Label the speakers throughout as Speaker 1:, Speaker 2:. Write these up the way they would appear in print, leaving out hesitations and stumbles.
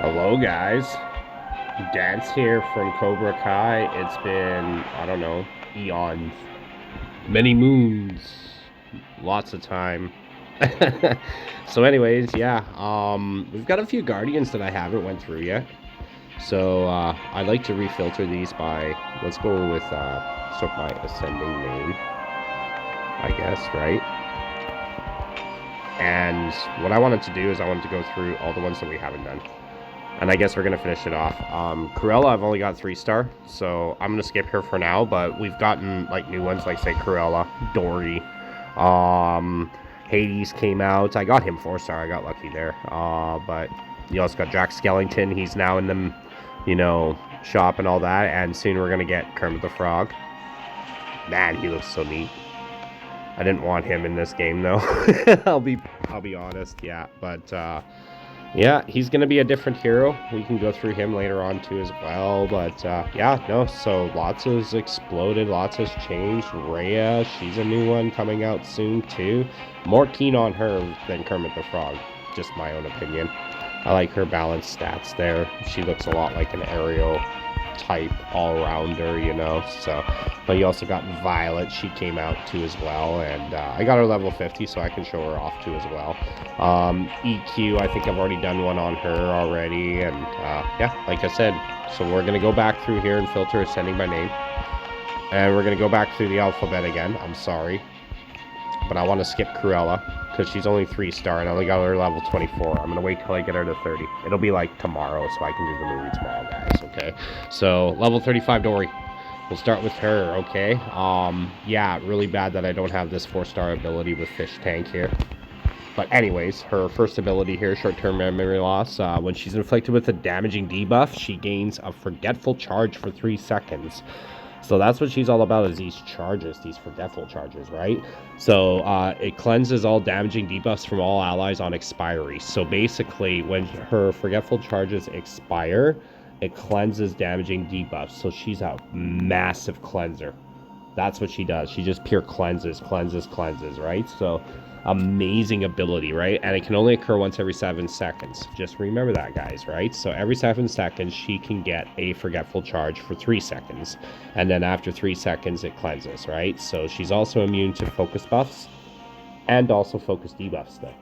Speaker 1: Hello, guys. Dance here from Cobra Kai. It's been, I don't know, eons. Many moons. Lots of time. So anyways, yeah. We've got a few Guardians that I haven't went through yet. So, I'd like to refilter these by, let's go with, sort of my ascending name, I guess, right? And what I wanted to do is I wanted to go through all the ones that we haven't done. And I guess we're going to finish it off. Cruella, I've only got 3-star, so I'm going to skip her for now, but we've gotten, like, new ones, like, say, Cruella, Dory, Hades came out. I got him 4-star, I got lucky there. But you also got Jack Skellington, he's now in the, shop and all that, and soon we're going to get Kermit the Frog. Man, he looks so neat. I didn't want him in this game, though. I'll be honest, yeah, but, yeah, he's going to be a different hero. We can go through him later on, too, as well. But, yeah, no, so lots has exploded. Lots has changed. Rhea, she's a new one coming out soon, too. More keen on her than Kermit the Frog. Just my own opinion. I like her balanced stats there. She looks a lot like an Ariel type all-rounder, so. But you also got Violet. She came out, too, as well. And I got her level 50, so I can show her off, too, as well. EQ, I think I've already done one on her already, and yeah, like I said, so we're going to go back through here and filter ascending by name, and we're going to go back through the alphabet again. I'm sorry, but I want to skip Cruella, because she's only 3-star, and I only got her level 24. I'm going to wait till I get her to 30. It'll be like tomorrow, so I can do the movie tomorrow, guys, okay? So, level 35 Dory. We'll start with her, okay? Yeah, really bad that I don't have this 4-star ability with Fish Tank here. But anyways, her first ability here, short-term memory loss. When she's inflicted with a damaging debuff, she gains a forgetful charge for 3 seconds. So that's what she's all about, is these charges, these forgetful charges, right? So it cleanses all damaging debuffs from all allies on expiry. So basically, when her forgetful charges expire, it cleanses damaging debuffs. So she's a massive cleanser. That's what she does. She just pure cleanses, right? So amazing ability, right? And it can only occur once every 7 seconds. Just remember that, guys, right? So every 7 seconds, she can get a forgetful charge for 3 seconds. And then after 3 seconds, it cleanses, right? So she's also immune to focus buffs and also focus debuffs, though.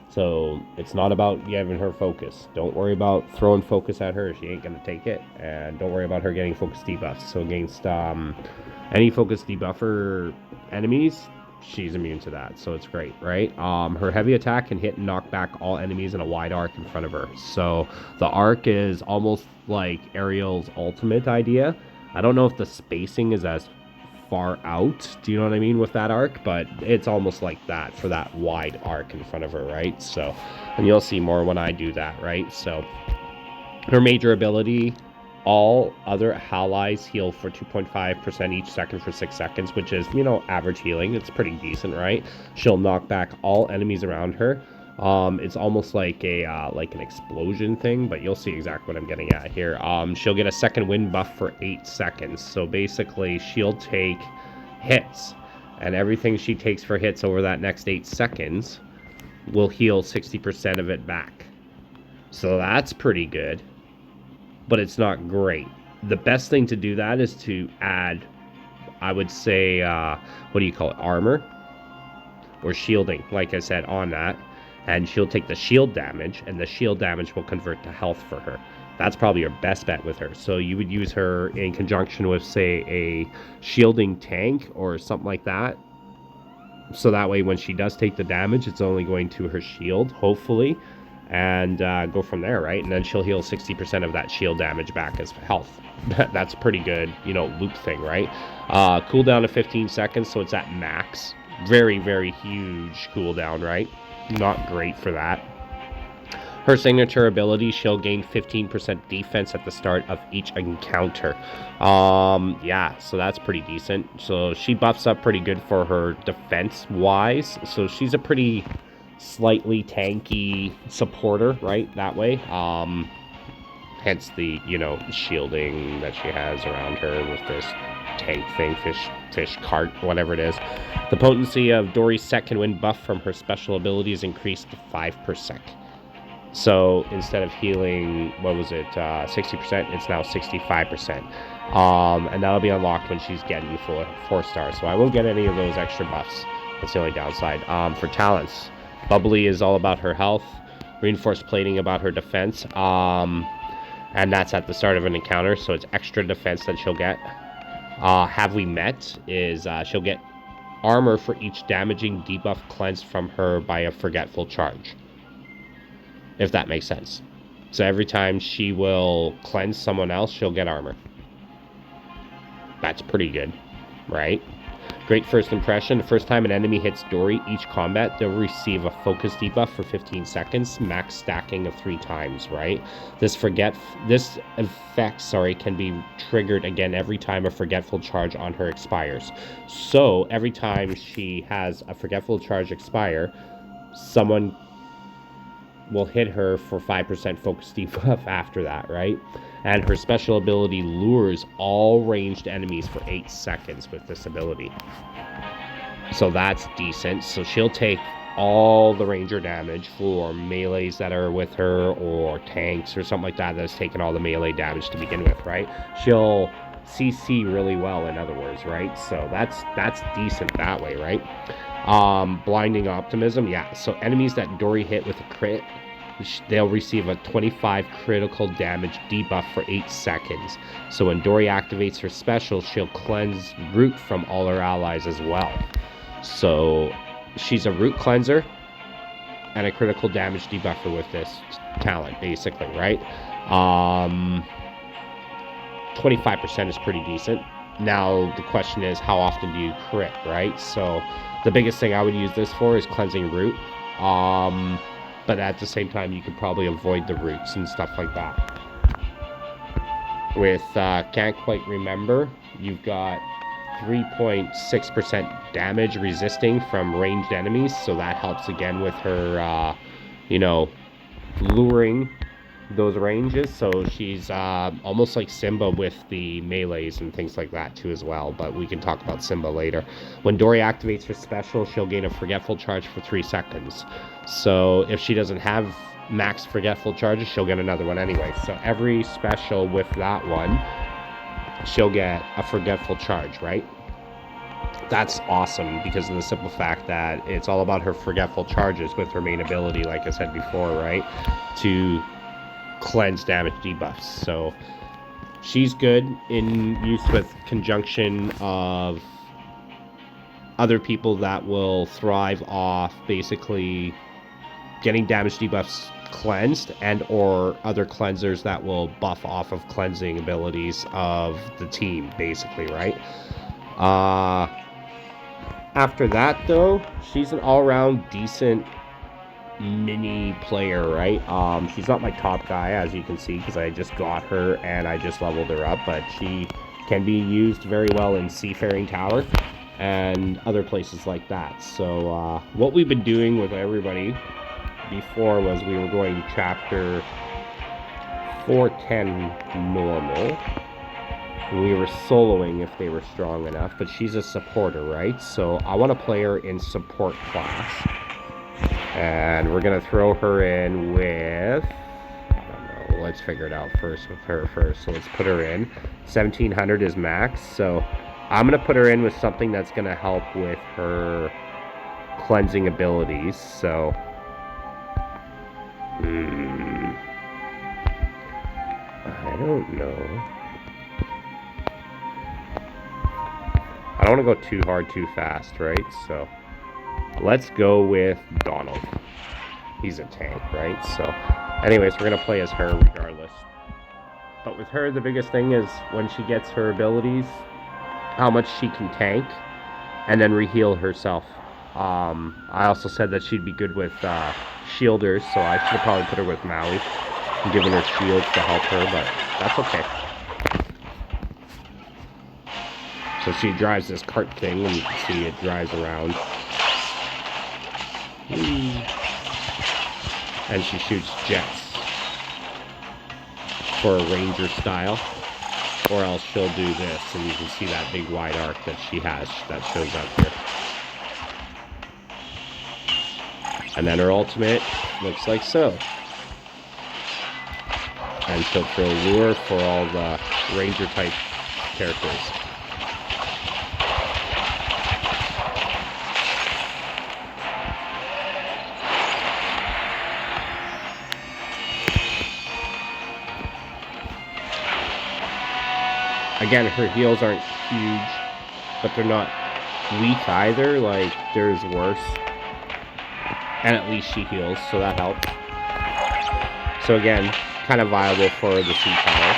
Speaker 1: So it's not about giving her focus. Don't worry about throwing focus at her. She ain't going to take it. And don't worry about her getting focus debuffs. So against any focus debuffer enemies, she's immune to that, so it's great, right? Her heavy attack can hit and knock back all enemies in a wide arc in front of her. So the arc is almost like Ariel's ultimate idea. I don't know if the spacing is as far out, do you know what I mean, with that arc, but it's almost like that for that wide arc in front of her, right? So, and you'll see more when I do that, right? So her major ability, all other allies heal for 2.5% each second for 6 seconds, which is, average healing. It's pretty decent, right? She'll knock back all enemies around her. It's almost like like an explosion thing, but you'll see exactly what I'm getting at here. She'll get a second wind buff for 8 seconds. So basically, she'll take hits, and everything she takes for hits over that next 8 seconds will heal 60% of it back. So that's pretty good, but it's not great. The best thing to do that is to add, I would say, what do you call it, armor or shielding, like I said, on that. And she'll take the shield damage, and the shield damage will convert to health for her. That's probably your best bet with her. So you would use her in conjunction with, say, a shielding tank or something like that. So that way, when she does take the damage, it's only going to her shield, hopefully, and go from there, right? And then she'll heal 60% of that shield damage back as health. That's pretty good, loop thing, right? Cooldown of 15 seconds, so it's at max. Very, very huge cooldown, right? Not great for that. Her signature ability, she'll gain 15% defense at the start of each encounter. Yeah, so that's pretty decent. So she buffs up pretty good for her defense-wise. So she's a pretty slightly tanky supporter, right? That way. Hence the, shielding that she has around her with this tank thing, fish cart, whatever it is. The potency of Dory's second wind buff from her special ability is increased to 5%. So instead of healing, what was it, 60%, it's now 65%. And that'll be unlocked when she's getting 4 stars. So I won't get any of those extra buffs. That's the only downside. For talents, Bubbly is all about her health. Reinforced Plating about her defense. And that's at the start of an encounter, so it's extra defense that she'll get. Have We Met is she'll get armor for each damaging debuff cleansed from her by a forgetful charge. If that makes sense. So every time she will cleanse someone else, she'll get armor. That's pretty good, right? Great First Impression. The first time an enemy hits Dory each combat, they'll receive a focus debuff for 15 seconds, max stacking of 3 times, right? This effect can be triggered again every time a forgetful charge on her expires. So every time she has a forgetful charge expire, someone will hit her for 5% focus debuff after that, right? And her special ability lures all ranged enemies for 8 seconds with this ability. So that's decent. So she'll take all the ranger damage for melees that are with her, or tanks or something like that that's taken all the melee damage to begin with, right? She'll CC really well, in other words, right? So that's decent that way, right? Blinding Optimism, yeah. So enemies that Dory hit with a crit, they'll receive a 25 critical damage debuff for 8 seconds. So when Dory activates her special, she'll cleanse root from all her allies as well. So she's a root cleanser and a critical damage debuffer with this talent, basically, right? 25% is pretty decent. Now the question is, how often do you crit, right? So the biggest thing I would use this for is cleansing root. But at the same time, you could probably avoid the roots and stuff like that. With Can't Quite Remember, you've got 3.6% damage resisting from ranged enemies, so that helps again with her, luring those ranges. So she's almost like Simba with the melees and things like that too as well, but we can talk about Simba later. When Dory activates her special, she'll gain a forgetful charge for 3 seconds. So if she doesn't have max forgetful charges, she'll get another one anyway. So every special with that one, she'll get a forgetful charge, right? That's awesome because of the simple fact that it's all about her forgetful charges with her main ability, like I said before, right? To cleanse damage debuffs. So she's good in use with conjunction of other people that will thrive off basically getting damage debuffs cleansed, and or other cleansers that will buff off of cleansing abilities of the team, basically, right? After that, though, she's an all-around decent mini player, right? She's not my top guy, as you can see, because I just got her and I just leveled her up, but she can be used very well in Seafaring Tower and other places like that. So what we've been doing with everybody before was we were going chapter 410 normal. We were soloing if they were strong enough, but she's a supporter, right? So I want to play her in support class. And we're going to throw her in with, I don't know, let's figure it out first with her first. So let's put her in. 1700 is max. So I'm going to put her in with something that's going to help with her cleansing abilities. So, I don't know. I don't want to go too hard too fast, right? So let's go with Donald. He's a tank, right? So anyways, we're going to play as her regardless. But with her, the biggest thing is when she gets her abilities, how much she can tank and then reheal herself. I also said that she'd be good with shielders, so I should have probably put her with Maui and given her shields to help her, but that's okay. So she drives this cart thing, and you can see it drives around. And she shoots jets for a ranger style. Or else she'll do this, and you can see that big wide arc that she has that shows up here. And then her ultimate looks like so. And she'll throw lure for all the ranger type characters. Again, her heals aren't huge, but they're not weak either. Like, there's worse. And at least she heals, so that helps. So again, kind of viable for the sea tower.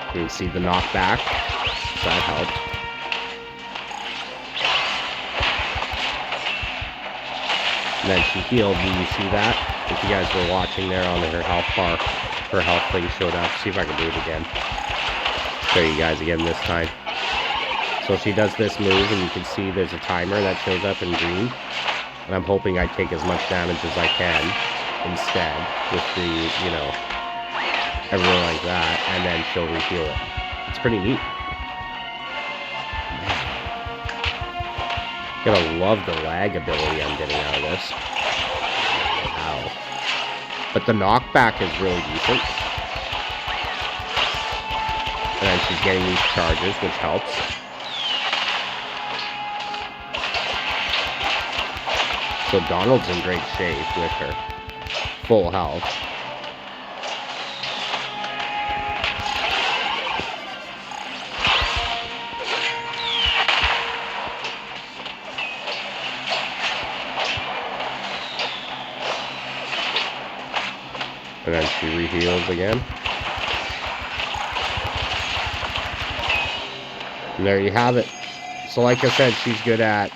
Speaker 1: You can see the knockback, so that helped. And then she healed, and you see that? If you guys were watching there on her health bar, her health thing showed up. See if I can do it again. Show you guys again this time. So she does this move, and you can see there's a timer that shows up in green. And I'm hoping I take as much damage as I can instead with the, you know, everything like that, and then she'll reheal it. It's pretty neat. Man. Gonna love the lag ability I'm getting out of this. Wow. But the knockback is really decent. And then she's getting these charges, which helps. So Donald's in great shape with her full health. And then she reheals again. And there you have it. So like I said, she's good at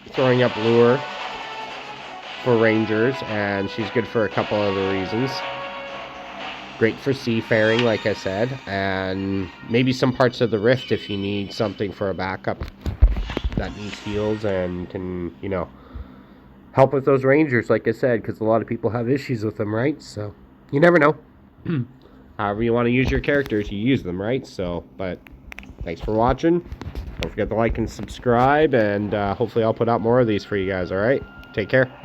Speaker 1: throwing up lure for rangers, and she's good for a couple other reasons. Great for seafaring, like I said, and maybe some parts of the rift if you need something for a backup that needs heals and can, you know, help with those rangers, like I said, because a lot of people have issues with them, right? So you never know. However you want to use your characters, you use them, right? So, but thanks for watching. Don't forget to like and subscribe, and hopefully I'll put out more of these for you guys, alright? Take care.